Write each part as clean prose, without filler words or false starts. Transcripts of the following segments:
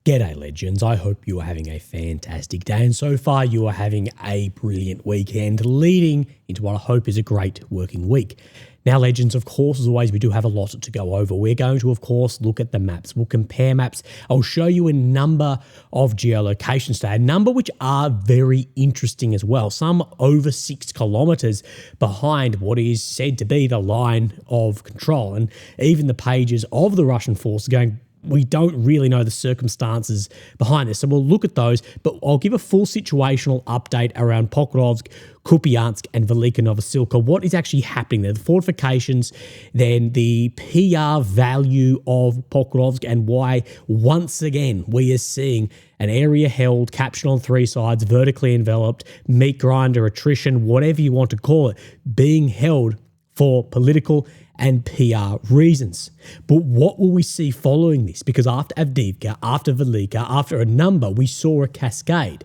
G'day legends, I hope you are having a fantastic day and so far you are having a brilliant weekend leading into what I hope is a great working week. Now legends, of course, as always, we do have a lot to go over. We're going to, of course, look at the maps. We'll compare maps. I'll show you a number of geolocations today, a number which are very interesting as well. Some over 6 kilometers behind what is said to be the line of control. And even the pages of the Russian force going, we don't really know the circumstances behind this. So we'll look at those, but I'll give a full situational update around Pokrovsk, Kupiansk and Velika Novosilka. What is actually happening there? The fortifications, then the PR value of Pokrovsk and why once again we are seeing an area held, captured on 3 sides, vertically enveloped, meat grinder, attrition, whatever you want to call it, being held for political and PR reasons. But what will we see following this? Because after Avdiivka, after Velika, after a number, we saw a cascade.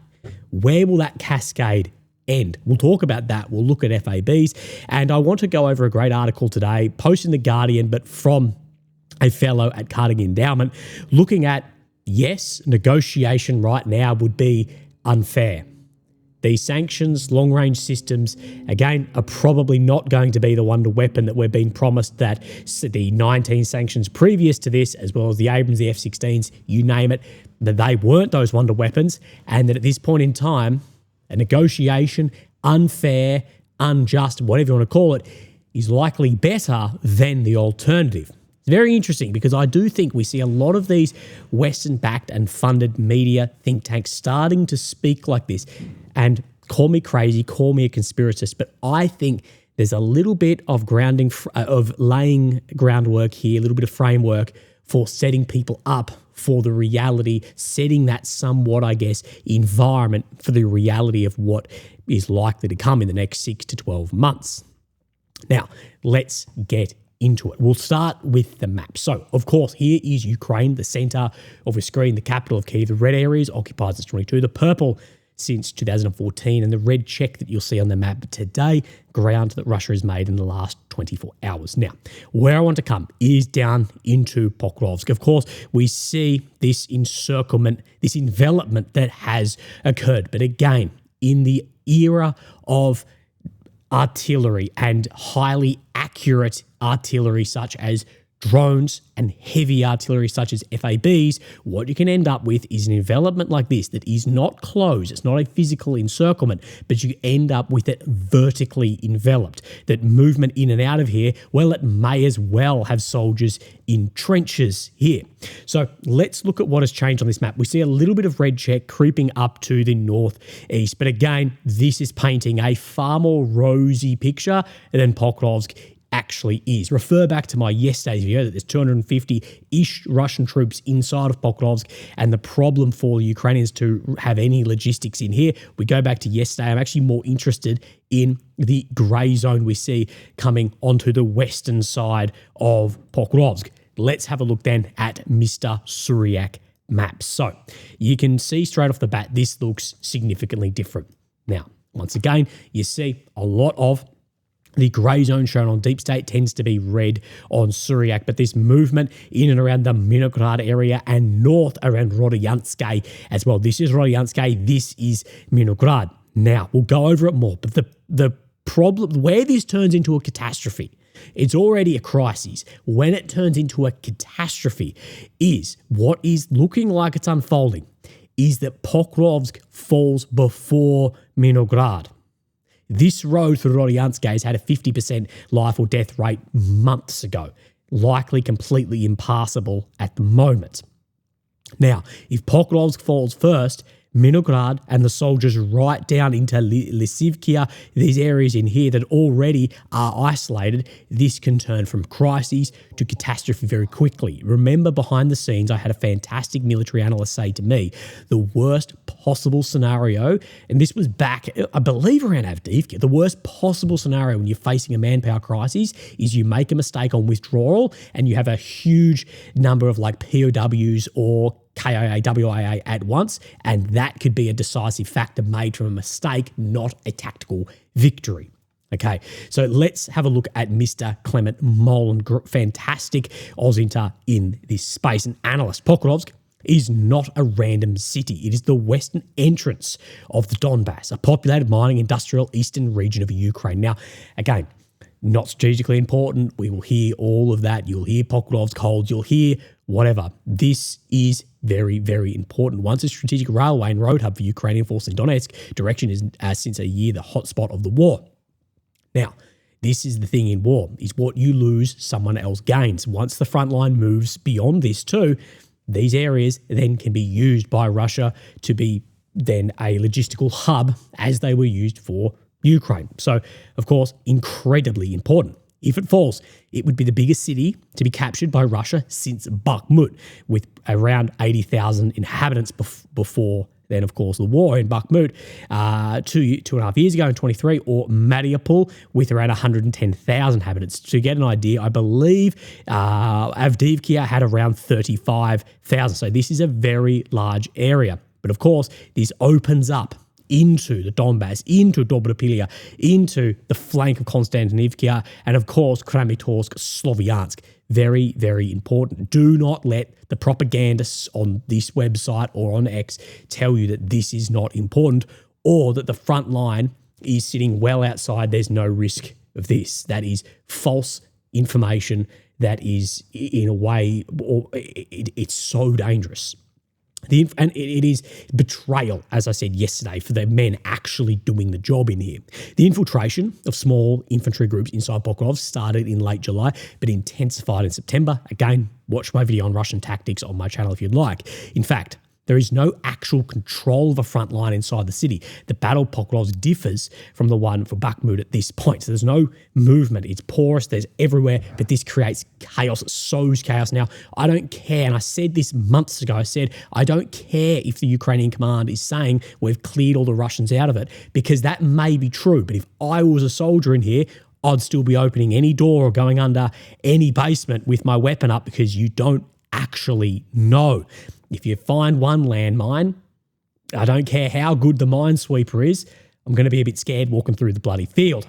Where will that cascade end? We'll talk about that. We'll look at FABs. And I want to go over a great article today, posted in The Guardian, but from a fellow at Cascading Endowment, looking at, yes, negotiation right now would be unfair. These sanctions, long-range systems, again, are probably not going to be the wonder weapon that we've been promised that the 19 sanctions previous to this, as well as the Abrams, the F-16s, you name it, that they weren't those wonder weapons, and that at this point in time, a negotiation, unfair, unjust, whatever you want to call it, is likely better than the alternative. It's very interesting because I do think we see a lot of these Western-backed and funded media think tanks starting to speak like this. And call me crazy, call me a conspiracist, but I think there's a little bit of laying groundwork here, a little bit of framework for setting people up for the reality, setting that somewhat, I guess, environment for the reality of what is likely to come in the next 6 to 12 months. Now, let's get into it. We'll start with the map. So, of course, here is Ukraine, the center of the screen, the capital of Kyiv. The red areas occupied since 22, the purple since 2014, and the red check that you'll see on the map today, ground that Russia has made in the last 24 hours. Now, where I want to come is down into Pokrovsk. Of course, we see this encirclement, this envelopment that has occurred. But again, in the era of artillery and highly accurate artillery such as drones and heavy artillery such as FABs, what you can end up with is an envelopment like this that is not closed. It's not a physical encirclement, but you end up with it vertically enveloped. That movement in and out of here, well, it may as well have soldiers in trenches here. So let's look at what has changed on this map. We see a little bit of red check creeping up to the northeast, but again, this is painting a far more rosy picture than Pokrovsk actually is. Refer back to my yesterday's video that there's 250-ish Russian troops inside of Pokrovsk, and the problem for the Ukrainians to have any logistics in here, we go back to yesterday, I'm actually more interested in the grey zone we see coming onto the western side of Pokrovsk. Let's have a look then at Mr. Suryak maps. So you can see straight off the bat, this looks significantly different. Now, once again, you see a lot of the grey zone shown on Deep State tends to be red on Suryak, but this movement in and around the Minograd area and north around Rodyansk as well. This is Rodyansk, this is Minograd. Now, we'll go over it more, but the problem, where this turns into a catastrophe, it's already a crisis. When it turns into a catastrophe is what is looking like it's unfolding is that Pokrovsk falls before Minograd. This road through Rodyansk has had a 50% life or death rate months ago, likely completely impassable at the moment. Now, if Pokrovsk falls first, Minograd and the soldiers right down into Lisivkia, these areas in here that already are isolated, this can turn from crises to catastrophe very quickly. Remember, behind the scenes, I had a fantastic military analyst say to me, the worst possible scenario, and this was back, I believe, around Avdiivka, the worst possible scenario when you're facing a manpower crisis is you make a mistake on withdrawal and you have a huge number of like POWs or KIA, WIA at once, and that could be a decisive factor made from a mistake, not a tactical victory. Okay, so let's have a look at Mr. Clement Molan, fantastic Ausinter in this space, an analyst. Pokrovsk is not a random city. It is the western entrance of the Donbass, a populated mining industrial eastern region of Ukraine. Now, again, not strategically important. We will hear all of that. You'll hear Pokrovsk holds. You'll hear whatever. This is very, very important. Once a strategic railway and road hub for Ukrainian forces in Donetsk direction is since a year the hotspot of the war. Now, this is the thing in war, is what you lose, someone else gains. Once the front line moves beyond this too, these areas then can be used by Russia to be then a logistical hub as they were used for Ukraine. So, of course, incredibly important. If it falls, it would be the biggest city to be captured by Russia since Bakhmut, with around 80,000 inhabitants before then, of course, the war in Bakhmut 2.5 years ago in 23, or Mariupol with around 110,000 inhabitants. To get an idea, I believe Avdiivka had around 35,000. So this is a very large area. But of course, this opens up into the Donbass, into Dobropilya, into the flank of Konstantinivka, and of course, Kramatorsk, Sloviansk. Very, very important. Do not let the propagandists on this website or on X tell you that this is not important, or that the front line is sitting well outside. There's no risk of this. That is false information. That is, in a way, it's so dangerous. And it is betrayal, as I said yesterday, for the men actually doing the job in here. The infiltration of small infantry groups inside Pokrovsk started in late July, but intensified in September. Again, watch my video on Russian tactics on my channel if you'd like. In fact, there is no actual control of a front line inside the city. The battle of Pokrovsk differs from the one for Bakhmut at this point. So there's no movement. It's porous. There's everywhere, but this creates chaos. It sows chaos. Now, I don't care, and I said this months ago. I said, I don't care if the Ukrainian command is saying we've cleared all the Russians out of it, because that may be true. But if I was a soldier in here, I'd still be opening any door or going under any basement with my weapon up, because you don't actually know. If you find one landmine, I don't care how good the minesweeper is, I'm going to be a bit scared walking through the bloody field.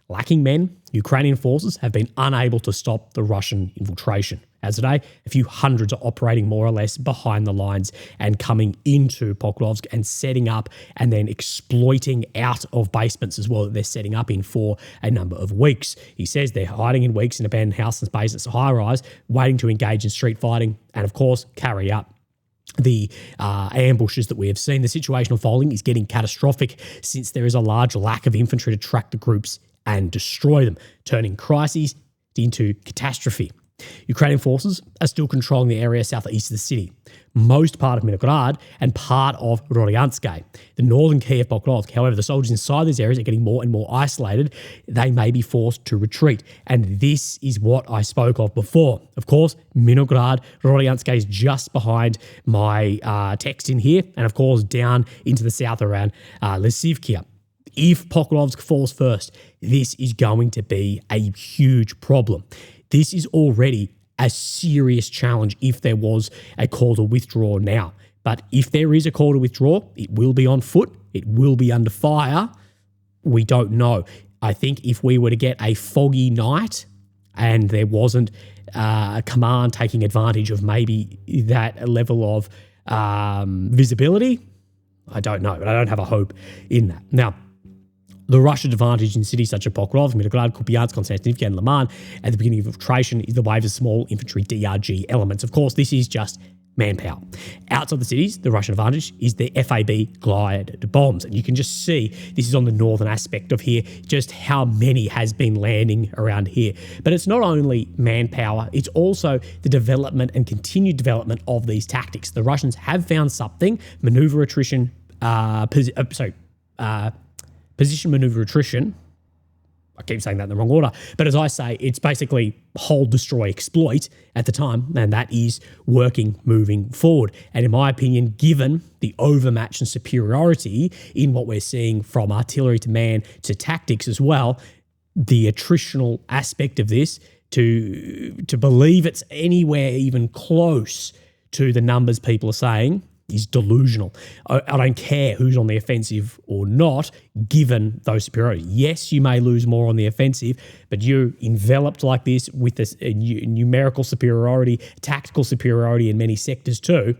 Lacking men, Ukrainian forces have been unable to stop the Russian infiltration. As of today, a few hundreds are operating more or less behind the lines and coming into Pokrovsk and setting up and then exploiting out of basements as well that they're setting up in for a number of weeks. He says they're hiding in weeks in abandoned house and basements, high-rise, waiting to engage in street fighting and, of course, carry out the ambushes that we have seen. The situation unfolding is getting catastrophic since there is a large lack of infantry to track the groups and destroy them, turning crises into catastrophe. Ukrainian forces are still controlling the area southeast of the city, most part of Minograd and part of Roryansk. The northern key of Pokrovsk. However, the soldiers inside these areas are getting more and more isolated. They may be forced to retreat. And this is what I spoke of before. Of course, Minograd, Roryansk is just behind my text in here. And of course, down into the south around Lysivka. If Pokrovsk falls first, this is going to be a huge problem. This is already a serious challenge if there was a call to withdraw now. But if there is a call to withdraw, it will be on foot. It will be under fire. We don't know. I think if we were to get a foggy night and there wasn't a command taking advantage of maybe that level of visibility, I don't know. But I don't have a hope in that. Now, the Russian advantage in cities such as Pokrovsk, Minograd, Kupiansk, Konstantinivka, and Leman at the beginning of infiltration is the wave of small infantry DRG elements. Of course, this is just manpower. Outside the cities, the Russian advantage is the FAB glide bombs. And you can just see, this is on the northern aspect of here, just how many has been landing around here. But it's not only manpower, it's also the development and continued development of these tactics. The Russians have found something, maneuver attrition, position maneuver attrition. I keep saying that in the wrong order. But as I say, it's basically hold, destroy, exploit at the time. And that is working moving forward. And in my opinion, given the overmatch and superiority in what we're seeing from artillery to man to tactics as well, the attritional aspect of this, to believe it's anywhere even close to the numbers people are saying, is delusional. I don't care who's on the offensive or not, given those superiority. Yes, you may lose more on the offensive, but you're enveloped like this with this numerical superiority, tactical superiority in many sectors too.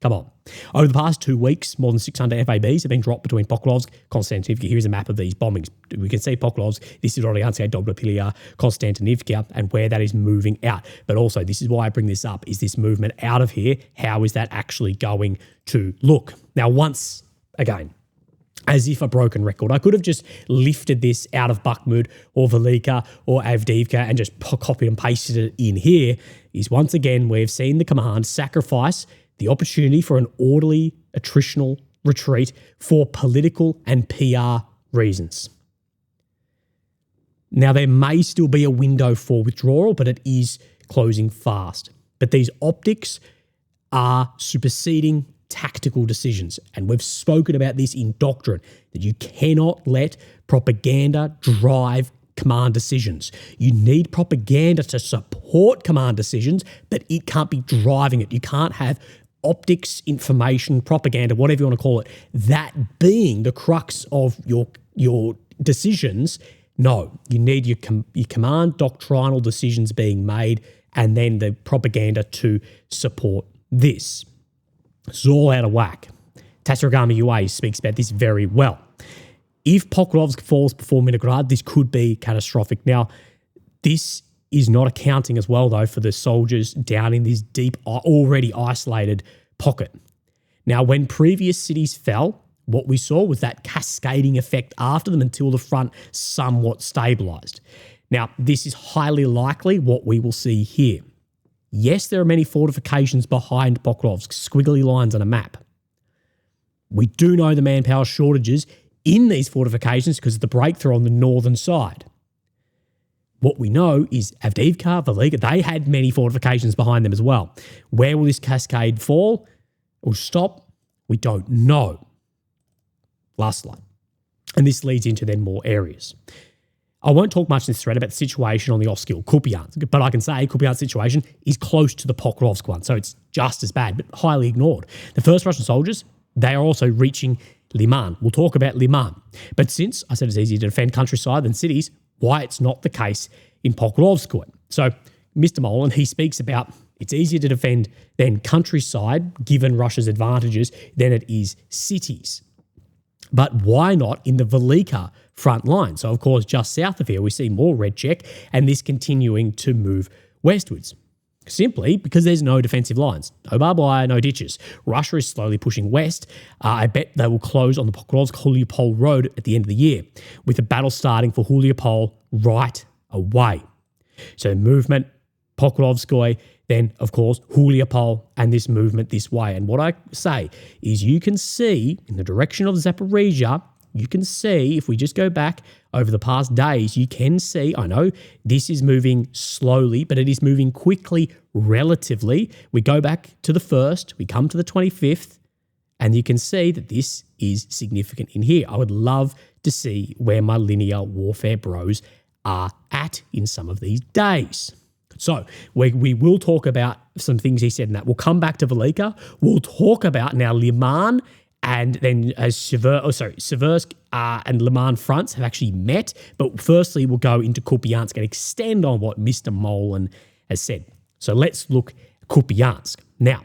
Come on. Over the past 2 weeks, more than 600 FABs have been dropped between Pokrovsk, Konstantinivka. Here's a map of these bombings. We can see Pokrovsk, this is Orlianska, Dobropilia, Konstantinivka, and where that is moving out. But also, this is why I bring this up, is this movement out of here, how is that actually going to look? Now, once again, as if a broken record, I could have just lifted this out of Bakhmut or Velika or Avdiivka and just copied and pasted it in here, is once again, we've seen the command sacrifice the opportunity for an orderly attritional retreat for political and PR reasons. Now, there may still be a window for withdrawal, but it is closing fast. But these optics are superseding tactical decisions. And we've spoken about this in doctrine, that you cannot let propaganda drive command decisions. You need propaganda to support command decisions, but it can't be driving it. You can't have optics, information, propaganda, whatever you want to call it, that being the crux of your decisions. No, you need your command doctrinal decisions being made and then the propaganda to support this. It's all out of whack. Tasaragama UA speaks about this very well. If Pokrovsk falls before Minograd, this could be catastrophic. Now, this is not accounting as well, though, for the soldiers down in this deep, already isolated pocket. Now, when previous cities fell, what we saw was that cascading effect after them until the front somewhat stabilised. Now, this is highly likely what we will see here. Yes, there are many fortifications behind Pokrovsk, squiggly lines on a map. We do know the manpower shortages in these fortifications because of the breakthrough on the northern side. What we know is Avdiivka, Velika, they had many fortifications behind them as well. Where will this cascade fall or stop? We don't know. Last slide. And this leads into then more areas. I won't talk much in this thread about the situation on the off-skill Kupiansk, but I can say Kupiansk's situation is close to the Pokrovsk one, so it's just as bad, but highly ignored. The first Russian soldiers, they are also reaching Leman. We'll talk about Leman. But since I said it's easier to defend countryside than cities, why it's not the case in Pokrovsk. So Mr. Molan, he speaks about it's easier to defend than countryside, given Russia's advantages, than it is cities. But why not in the Velika front line? So, of course, just south of here, we see more red check and this continuing to move westwards. Simply because there's no defensive lines. No barbed wire, no ditches. Russia is slowly pushing west. I bet they will close on the Pokrovsk-Huliopol road at the end of the year, with the battle starting for Huliopol right away. So movement, Pokrovskoy, then, of course, Huliopol, and this movement this way. And what I say is you can see in the direction of Zaporizhzhia, you can see, if we just go back over the past days, you can see, I know this is moving slowly, but it is moving quickly relatively. We go back to the 1st, we come to the 25th, and you can see that this is significant in here. I would love to see where my linear warfare bros are at in some of these days. So we will talk about some things he said in that. We'll come back to Velika. We'll talk about now Leman, and then as Siversk and Leman fronts have actually met. But firstly, we'll go into Kupiansk and extend on what Mr. Molan has said. So let's look at Kupiansk. Now,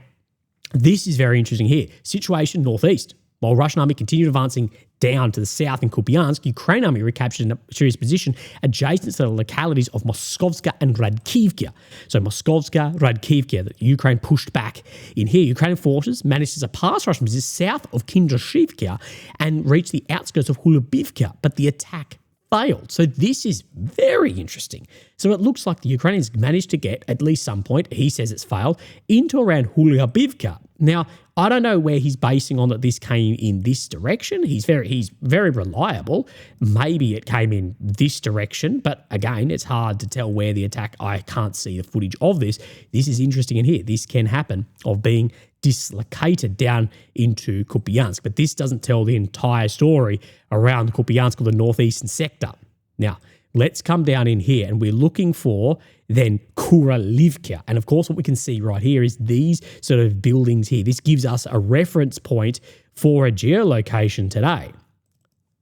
this is very interesting here. Situation northeast. While Russian army continued advancing down to the south in Kupiansk, Ukraine army recaptured a serious position adjacent to the localities of Moskovska and Radkivka. So Moskovska, Radkivka, that Ukraine pushed back in here. Ukrainian forces managed to surpass Russian positions south of Kindrashivka and reach the outskirts of Hulubivka, but the attack failed. So this is very interesting. So it looks like the Ukrainians managed to get, at least some point, he says it's failed, into around Hulubivka. Now, I don't know where he's basing on that this came in this direction. He's very reliable. Maybe it came in this direction, but again, it's hard to tell where the attack, I can't see the footage of this. This is interesting in here. This can happen of being dislocated down into Kupiansk, but this doesn't tell the entire story around Kupiansk or the northeastern sector. Now, let's come down in here and we're looking for then Kuralivka. And of course, what we can see right here is these sort of buildings here. This gives us a reference point for a geolocation today.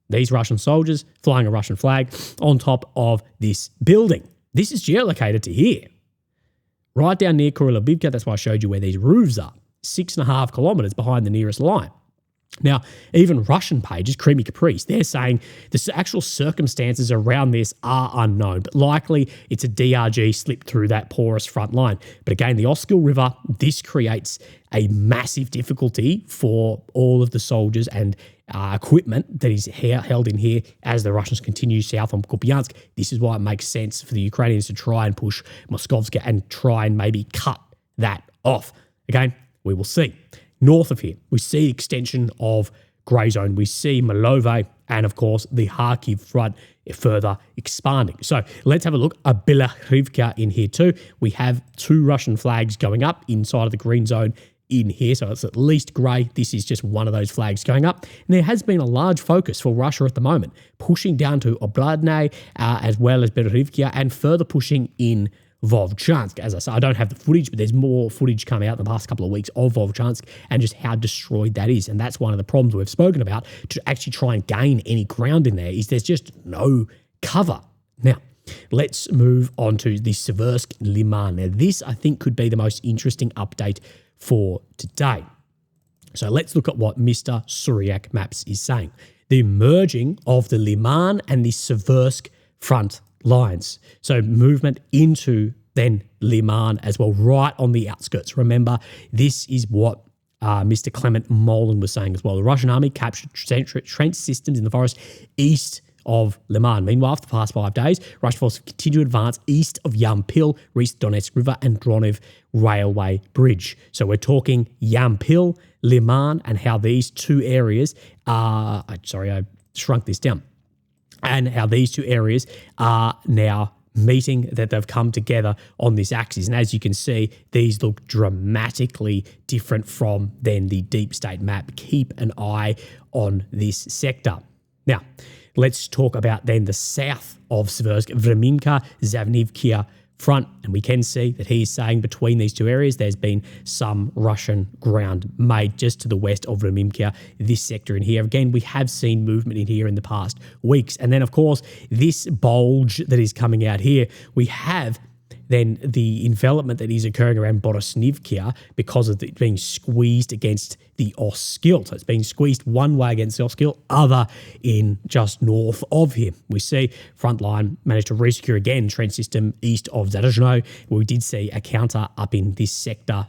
These Russian soldiers flying a Russian flag on top of this building. This is geolocated to here. Right down near Kuralivka, that's why I showed you where these roofs are. 6.5 kilometers behind the nearest line. Now, even Russian pages, Creamy Caprice, they're saying the actual circumstances around this are unknown, but likely it's a DRG slip through that porous front line. But again, the Oskil River, this creates a massive difficulty for all of the soldiers and equipment that is held in here as the Russians continue south from Kupiansk. This is why it makes sense for the Ukrainians to try and push Moskovska and try and maybe cut that off. Again, we will see. North of here, we see extension of grey zone. We see Malove and, of course, the Kharkiv front further expanding. So let's have a look at Belakhrivka in here too. We have 2 Russian flags going up inside of the green zone in here, so it's at least grey. This is just one of those flags going up. And there has been a large focus for Russia at the moment, pushing down to Obladne as well as Belakhrivka and further pushing in Volchansk. As I say, I don't have the footage, but there's more footage coming out in the past couple of weeks of Volchansk and just how destroyed that is. And that's one of the problems we've spoken about to actually try and gain any ground in there is there's just no cover. Now, let's move on to the Siversk Leman. Now, this I think could be the most interesting update for today. So let's look at what Mr. Suryak Maps is saying. The merging of the Leman and the Siversk front lines. So movement into then Leman as well, right on the outskirts. Remember, this is what Mr. Clement Molan was saying as well. The Russian army captured trench systems in the forest east of Leman. Meanwhile, after the past 5 days, Russian forces continue to advance east of Yampil, reach the Donetsk River and Dronev Railway Bridge. So we're talking Yampil, Leman, and how these 2 areas are... I shrunk this down. And how these 2 areas are now meeting, that they've come together on this axis. And as you can see, these look dramatically different from then the deep state map. Keep an eye on this sector. Now, let's talk about then the south of Siversk, Vreminka, Zavnivkia front. And we can see that he's saying between these 2 areas, there's been some Russian ground made just to the west of Vreminka, this sector in here. Again, we have seen movement in here in the past weeks. And then, of course, this bulge that is coming out here, we have then the envelopment that is occurring around Borosnivkia because of it being squeezed against the Oskil. So it's being squeezed one way against the Oskil, other in just north of here. We see Frontline managed to resecure again trench system east of Zaporizhzhia. We did see a counter up in this sector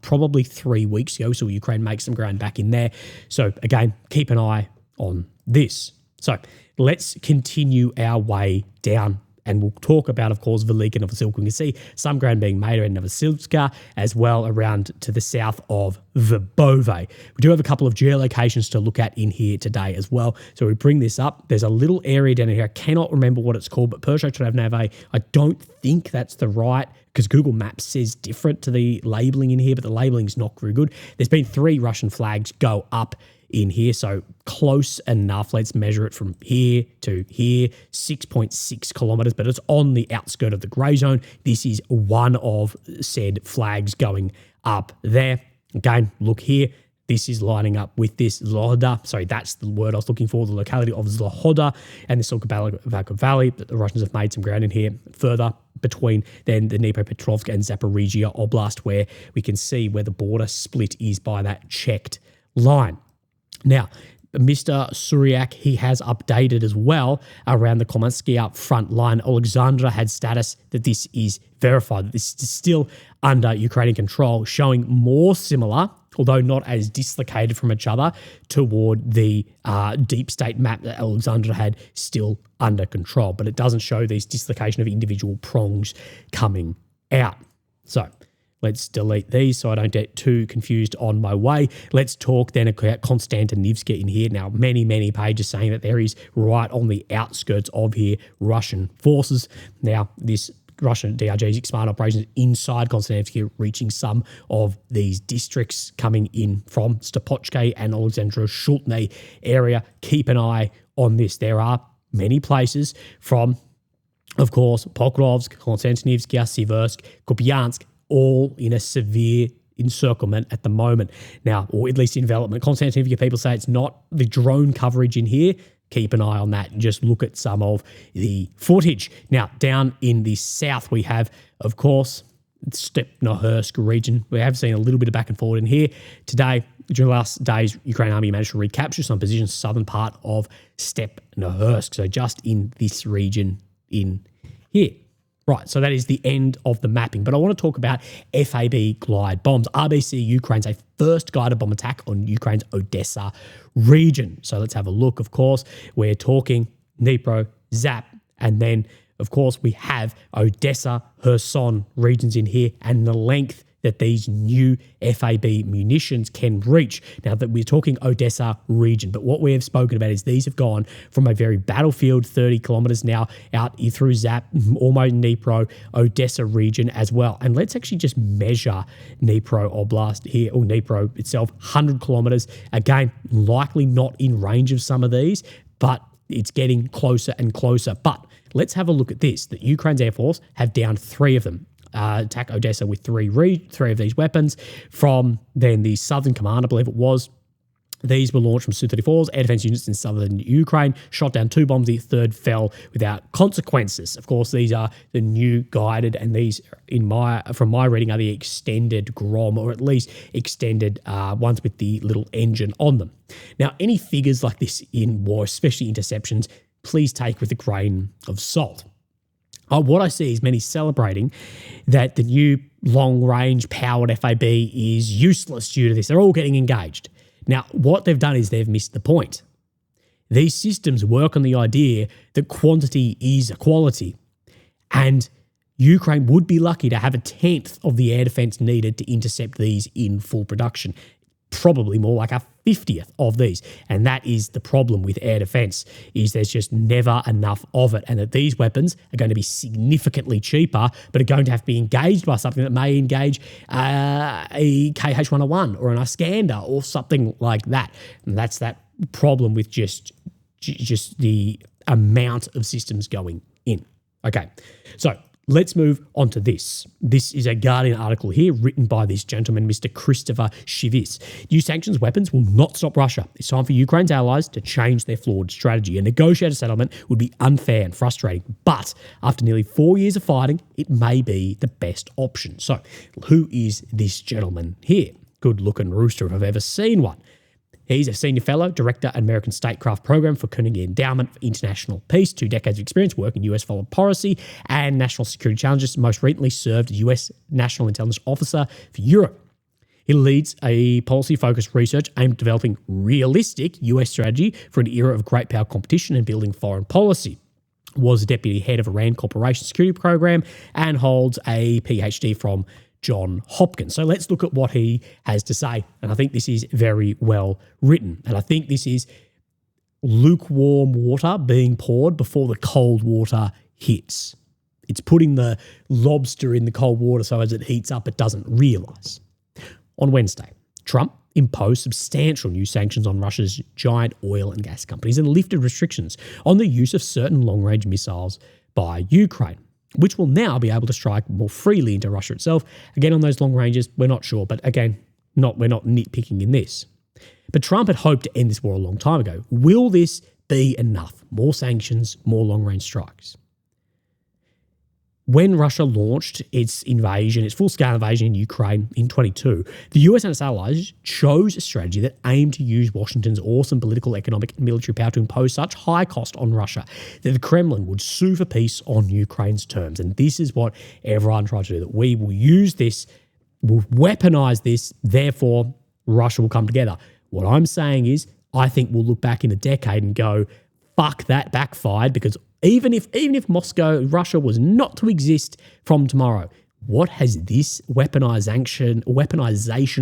probably 3 weeks ago, so Ukraine makes some ground back in there. So again, keep an eye on this. So let's continue our way down. And we'll talk about, of course, Velika Novosilka. We can see some ground being made around Novosilka as well around to the south of Verbove. We do have a couple of geolocations to look at in here today as well. So we bring this up. There's a little area down here. I cannot remember what it's called, but Persho Travnave, I don't think that's the right, because Google Maps says different to the labeling in here, but the labeling is not very good. There's been 3 Russian flags go up in here, so close enough. Let's measure it from here to here, 6.6 kilometers, but it's on the outskirt of the grey zone. This is one of said flags going up there. Again, look here. This is lining up with this Zlohoda. Sorry, that's the word I was looking for, the locality of Zlohoda and the Silka Valley. But the Russians have made some ground in here further between then the Dnipropetrovsk and Zaporizhzhia Oblast, where we can see where the border split is by that checked line. Now, Mr. Suryak, he has updated as well around the Komanskia front line. Alexandra had status that this is verified, that this is still under Ukrainian control, showing more similar, although not as dislocated from each other, toward the deep state map that Alexandra had still under control. But it doesn't show these dislocation of individual prongs coming out. So let's delete these so I don't get too confused on my way. Let's talk then about Konstantinivka in here. Now, many pages saying that there is right on the outskirts of here Russian forces. Now, this Russian DRG's expand operations inside Konstantinivka, reaching some of these districts coming in from Stopochke and Alexandra Shultne area. Keep an eye on this. There are many places from, of course, Pokrovsk, Konstantinivka, Siversk, Kupiansk, all in a severe encirclement at the moment. Now, or at least envelopment. Konstantinivka people say it's not the drone coverage in here. Keep an eye on that and just look at some of the footage. Now, down in the south, we have, of course, Stepnohursk region. We have seen a little bit of back and forward in here. Today, during the last days, Ukraine army managed to recapture some positions southern part of Stepnohursk, so just in this region in here. Right, so that is the end of the mapping. But I want to talk about FAB glide bombs. RBC Ukraine's a first glided bomb attack on Ukraine's Odessa region. So let's have a look, of course. We're talking Dnipro, Zap, and then, of course, we have Odessa, Kherson regions in here, and the length that these new FAB munitions can reach. Now that we're talking Odessa region, but what we have spoken about is these have gone from a very battlefield 30 kilometers now out through Zap, almost Dnipro, Odessa region as well. And let's actually just measure Dnipro Oblast here, or Dnipro itself, 100 kilometers. Again, likely not in range of some of these, but it's getting closer and closer. But let's have a look at this, that Ukraine's Air Force have downed 3 of them. Attack Odessa with 3 of these weapons from then the Southern Command, I believe it was. These were launched from Su-34s, air defense units in southern Ukraine, shot down 2 bombs, the third fell without consequences. Of course, these are the new guided, and these, from my reading, are the extended Grom, or at least extended ones with the little engine on them. Now, any figures like this in war, especially interceptions, please take with a grain of salt. What I see is many celebrating that the new long-range powered FAB is useless due to this. They're all getting engaged. Now, what they've done is they've missed the point. These systems work on the idea that quantity is quality, and Ukraine would be lucky to have a 10th of the air defense needed to intercept these in full production. Probably more like a 50th of these. And that is the problem with air defense, is there's just never enough of it, and that these weapons are going to be significantly cheaper, but are going to have to be engaged by something that may engage a KH-101 or an Iskander or something like that. And that's that problem with just the amount of systems going in. Okay, so let's move on to this. This is a Guardian article here written by this gentleman, Mr. Christopher Shivis. New sanctions weapons will not stop Russia. It's time for Ukraine's allies to change their flawed strategy. A negotiated settlement would be unfair and frustrating, but after nearly 4 years of fighting, it may be the best option. So, who is this gentleman here? Good-looking rooster if I've ever seen one. He's a senior fellow, director at American Statecraft Program for Carnegie Endowment for International Peace, 2 decades of experience working US foreign policy and national security challenges. Most recently served as US National Intelligence Officer for Europe. He leads a policy-focused research aimed at developing realistic US strategy for an era of great power competition and building foreign policy. Was deputy head of Iran Corporation Security Program and holds a PhD from John Hopkins. So let's look at what he has to say. And I think this is very well written. And I think this is lukewarm water being poured before the cold water hits. It's putting the lobster in the cold water so as it heats up, it doesn't realise. On Wednesday, Trump imposed substantial new sanctions on Russia's giant oil and gas companies and lifted restrictions on the use of certain long-range missiles by Ukraine, which will now be able to strike more freely into Russia itself. Again, on those long ranges, we're not sure, but again, we're not nitpicking in this. But Trump had hoped to end this war a long time ago. Will this be enough? More sanctions, more long-range strikes. When Russia launched its invasion, its full-scale invasion in Ukraine in 2022, the US and its allies chose a strategy that aimed to use Washington's awesome political, economic, and military power to impose such high cost on Russia that the Kremlin would sue for peace on Ukraine's terms. And this is what everyone tried to do, that we will use this, we'll weaponize this, therefore Russia will come together. What I'm saying is, I think we'll look back in a decade and go, fuck, that backfired, because even if Russia was not to exist from tomorrow, what has this weaponization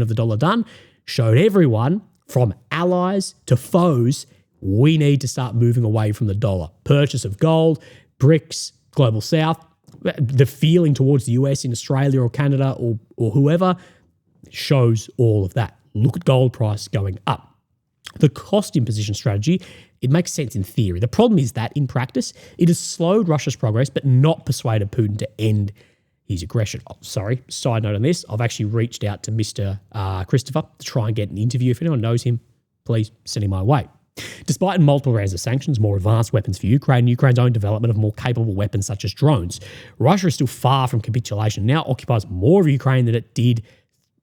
of the dollar done? Showed everyone, from allies to foes, we need to start moving away from the dollar. Purchase of gold, BRICS, Global South, the feeling towards the US in Australia or Canada or whoever shows all of that. Look at gold price going up. The cost imposition strategy, it makes sense in theory. The problem is that in practice, it has slowed Russia's progress but not persuaded Putin to end his aggression. Oh, sorry, side note on this, I've actually reached out to Mr. Christopher to try and get an interview. If anyone knows him, please send him my way. Despite multiple rounds of sanctions, more advanced weapons for Ukraine, Ukraine's own development of more capable weapons such as drones, Russia is still far from capitulation, now occupies more of Ukraine than it did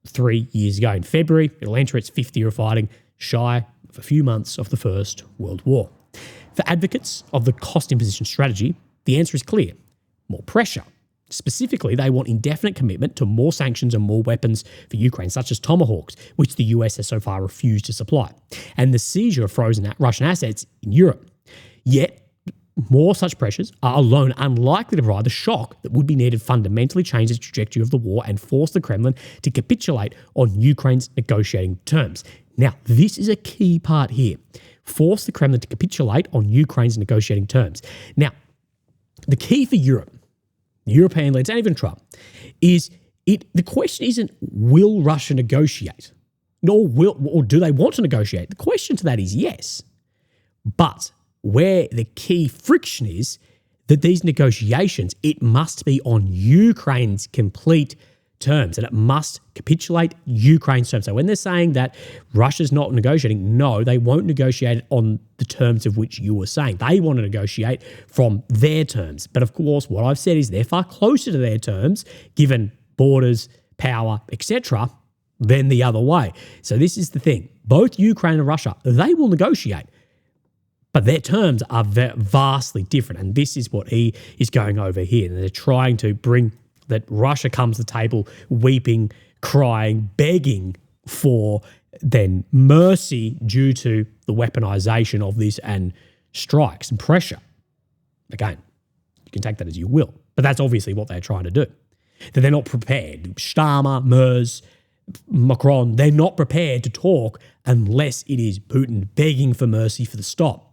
3 years ago. In February, it'll enter its 5th year of fighting, shy of a few months of the First World War. For advocates of the cost imposition strategy, the answer is clear: more pressure. Specifically, they want indefinite commitment to more sanctions and more weapons for Ukraine, such as Tomahawks, which the US has so far refused to supply, and the seizure of frozen Russian assets in Europe. Yet, more such pressures are alone unlikely to provide the shock that would be needed to fundamentally change the trajectory of the war and force the Kremlin to capitulate on Ukraine's negotiating terms. Now, this is a key part here. Force the Kremlin to capitulate on Ukraine's negotiating terms. Now, the key for Europe, European leaders, and even Trump, is the question isn't will Russia negotiate, or do they want to negotiate? The question to that is yes. But where the key friction is that these negotiations, it must be on Ukraine's complete terms, and it must capitulate Ukraine's terms. So when they're saying that Russia's not negotiating, no, they won't negotiate on the terms of which you were saying. They want to negotiate from their terms. But of course, what I've said is they're far closer to their terms, given borders, power, etc., than the other way. So this is the thing. Both Ukraine and Russia, they will negotiate, but their terms are vastly different. And this is what he is going over here. And they're trying to bring that Russia comes to the table weeping, crying, begging for then mercy due to the weaponization of this and strikes and pressure. Again, you can take that as you will, but that's obviously what they're trying to do. That they're not prepared. Starmer, Merz, Macron, they're not prepared to talk unless it is Putin begging for mercy for the stop.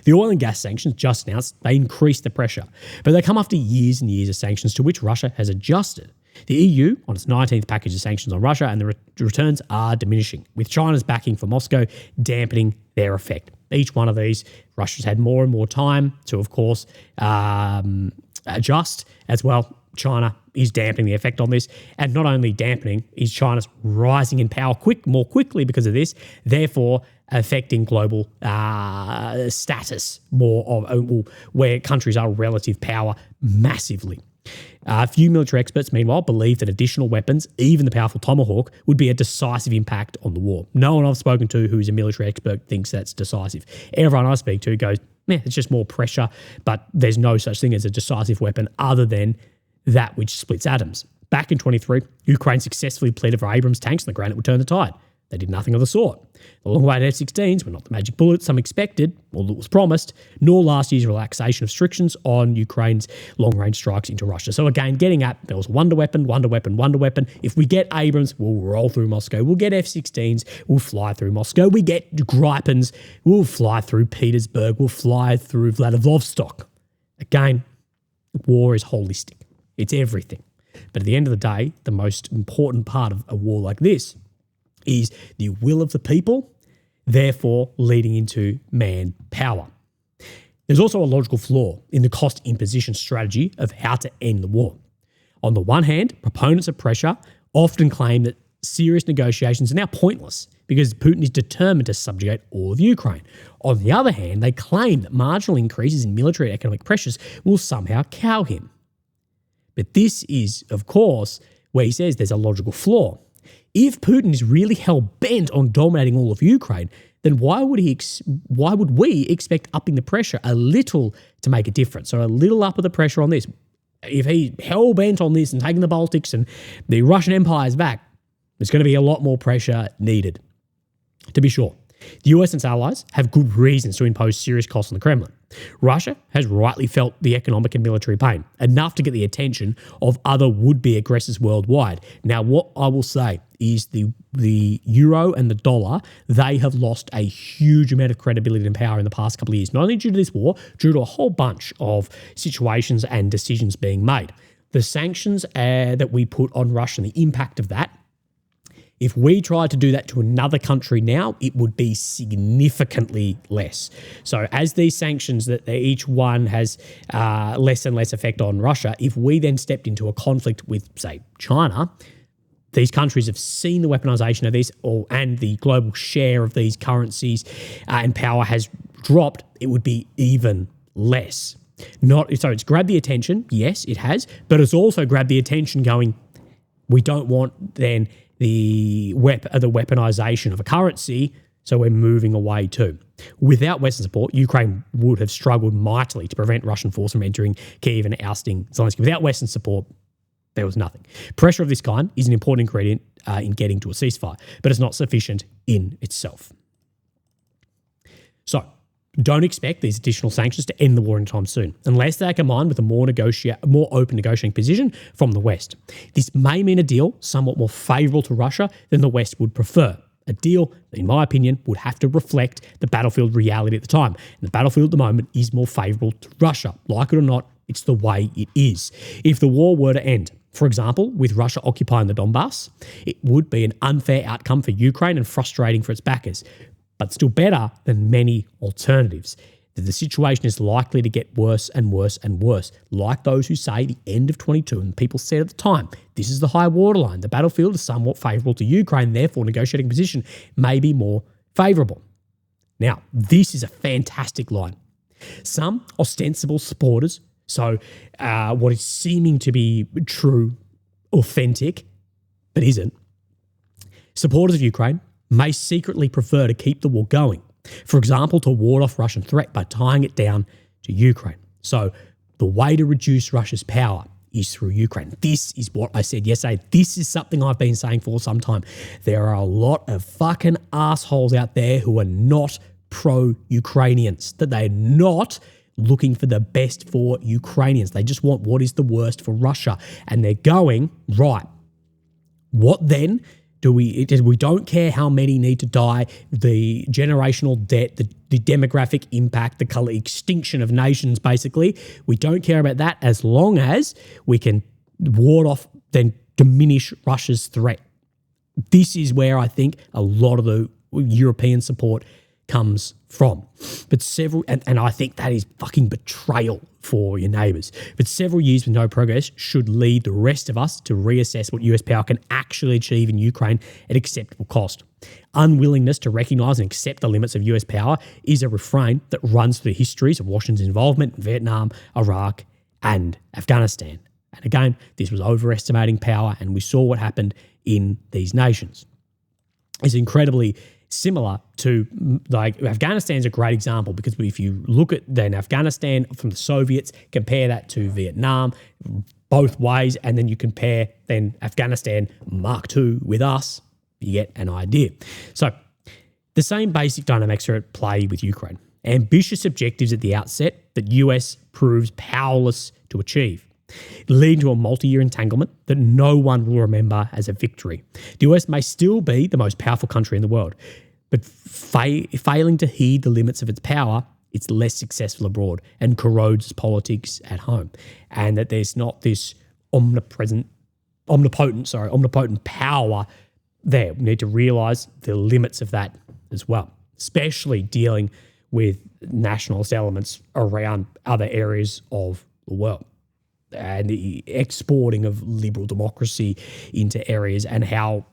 The oil and gas sanctions just announced, they increased the pressure, but they come after years and years of sanctions to which Russia has adjusted. The EU on its 19th package of sanctions on Russia, and the returns are diminishing, with China's backing for Moscow dampening their effect. Each one of these, Russia's had more and more time to, of course, adjust as well. China is dampening the effect on this, and not only dampening, is China's rising in power more quickly because of this, therefore affecting global status more of where countries are relative power massively. A few military experts, meanwhile, believe that additional weapons, even the powerful Tomahawk, would be a decisive impact on the war. No one I've spoken to who's a military expert thinks that's decisive. Everyone I speak to goes, it's just more pressure, but there's no such thing as a decisive weapon other than that which splits atoms. Back in 23, Ukraine successfully pleaded for Abrams tanks on the ground it would turn the tide. They did nothing of the sort. The long-awaited F-16s were not the magic bullets some expected, or that was promised, nor last year's relaxation of restrictions on Ukraine's long-range strikes into Russia. So again, getting at, there was wonder weapon. If we get Abrams, we'll roll through Moscow. We'll get F-16s, we'll fly through Moscow. We get Gripens, we'll fly through Petersburg, we'll fly through Vladivostok. Again, war is holistic. It's everything. But at the end of the day, the most important part of a war like this is the will of the people, therefore leading into manpower. There's also a logical flaw in the cost imposition strategy of how to end the war. On the one hand, proponents of pressure often claim that serious negotiations are now pointless because Putin is determined to subjugate all of Ukraine. On the other hand, they claim that marginal increases in military and economic pressures will somehow cow him. But this is, of course, where he says there's a logical flaw. If Putin is really hell-bent on dominating all of Ukraine, then why would we expect upping the pressure a little to make a difference? So a little up of the pressure on this. If he's hell-bent on this and taking the Baltics and the Russian Empire's back, there's going to be a lot more pressure needed. To be sure, the US and its allies have good reasons to impose serious costs on the Kremlin. Russia has rightly felt the economic and military pain, enough to get the attention of other would-be aggressors worldwide. Now, what I will say is the euro and the dollar, they have lost a huge amount of credibility and power in the past couple of years, not only due to this war, due to a whole bunch of situations and decisions being made. The sanctions that we put on Russia and the impact of that, if we tried to do that to another country now, it would be significantly less. So as these sanctions, that each one has less and less effect on Russia, if we then stepped into a conflict with, say, China, these countries have seen the weaponization of this, and the global share of these currencies and power has dropped, it would be even less. So it's grabbed the attention, yes, it has, but it's also grabbed the attention going, we don't want then the weaponization of a currency, so we're moving away too. Without Western support, Ukraine would have struggled mightily to prevent Russian force from entering Kyiv and ousting Zelensky. Without Western support, there was nothing. Pressure of this kind is an important ingredient in getting to a ceasefire, but it's not sufficient in itself. So, don't expect these additional sanctions to end the war anytime soon, unless they are combined with a more open negotiating position from the West. This may mean a deal somewhat more favourable to Russia than the West would prefer. A deal that, in my opinion, would have to reflect the battlefield reality at the time. And the battlefield at the moment is more favourable to Russia. Like it or not, it's the way it is. If the war were to end, for example, with Russia occupying the Donbass, it would be an unfair outcome for Ukraine and frustrating for its backers, but still better than many alternatives. The situation is likely to get worse and worse and worse, like those who say the end of 22, and people said at the time, this is the high waterline. The battlefield is somewhat favourable to Ukraine, therefore negotiating position may be more favourable. Now, this is a fantastic line. Some ostensible supporters, so what is seeming to be true, authentic, but isn't, supporters of Ukraine may secretly prefer to keep the war going. For example, to ward off Russian threat by tying it down to Ukraine. So the way to reduce Russia's power is through Ukraine. This is what I said yesterday. This is something I've been saying for some time. There are a lot of fucking assholes out there who are not pro-Ukrainians, that they're not looking for the best for Ukrainians. They just want what is the worst for Russia. And they're going, right, what then? We don't care how many need to die, the generational debt, the demographic impact, the color extinction of nations, basically. We don't care about that as long as we can ward off, then diminish Russia's threat. This is where I think a lot of the European support comes from. But and I think that is fucking betrayal for your neighbours. But several years with no progress should lead the rest of us to reassess what US power can actually achieve in Ukraine at acceptable cost. Unwillingness to recognise and accept the limits of US power is a refrain that runs through the histories of Washington's involvement in Vietnam, Iraq, and Afghanistan. And again, this was overestimating power, and we saw what happened in these nations. It's incredibly similar to, like, Afghanistan's a great example, because if you look at then Afghanistan from the Soviets, compare that to Vietnam, both ways, and then you compare then Afghanistan Mark II with us, you get an idea. So the same basic dynamics are at play with Ukraine. Ambitious objectives at the outset that US proves powerless to achieve, leading to a multi-year entanglement that no one will remember as a victory. The US may still be the most powerful country in the world, but failing to heed the limits of its power, it's less successful abroad and corrodes politics at home. And that there's not this omnipotent power there. We need to realise the limits of that as well, especially dealing with nationalist elements around other areas of the world, and the exporting of liberal democracy into areas, and how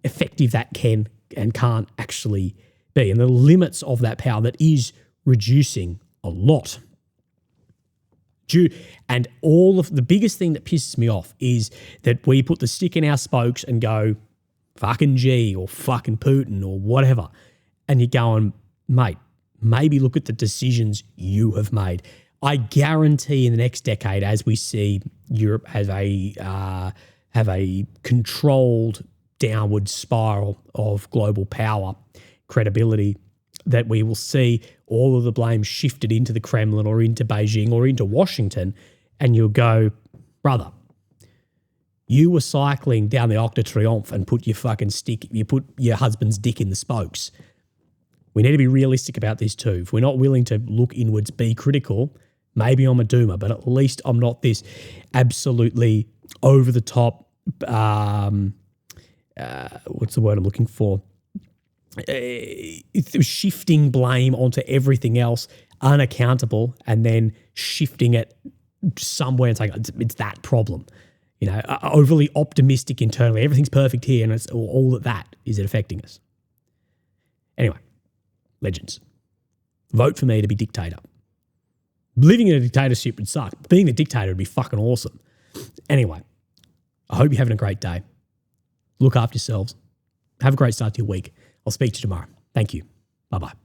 effective that can and can't actually be, and the limits of that power that is reducing a lot. And all of the biggest thing that pisses me off is that we put the stick in our spokes and go, fucking G or fucking Putin or whatever. And you're going, mate, maybe look at the decisions you have made. I guarantee in the next decade, as we see Europe have a controlled downward spiral of global power, credibility, that we will see all of the blame shifted into the Kremlin or into Beijing or into Washington, and you'll go, brother, you were cycling down the Arc de Triomphe and put your husband's dick in the spokes. We need to be realistic about this too. If we're not willing to look inwards, be critical, maybe I'm a doomer, but at least I'm not this absolutely over-the-top, what's the word I'm looking for? Shifting blame onto everything else, unaccountable, and then shifting it somewhere and saying it's that problem. overly optimistic internally. Everything's perfect here, and it's all that is it affecting us. Anyway, legends, vote for me to be dictator. Living in a dictatorship would suck. Being the dictator would be fucking awesome. Anyway, I hope you're having a great day. Look after yourselves. Have a great start to your week. I'll speak to you tomorrow. Thank you. Bye-bye.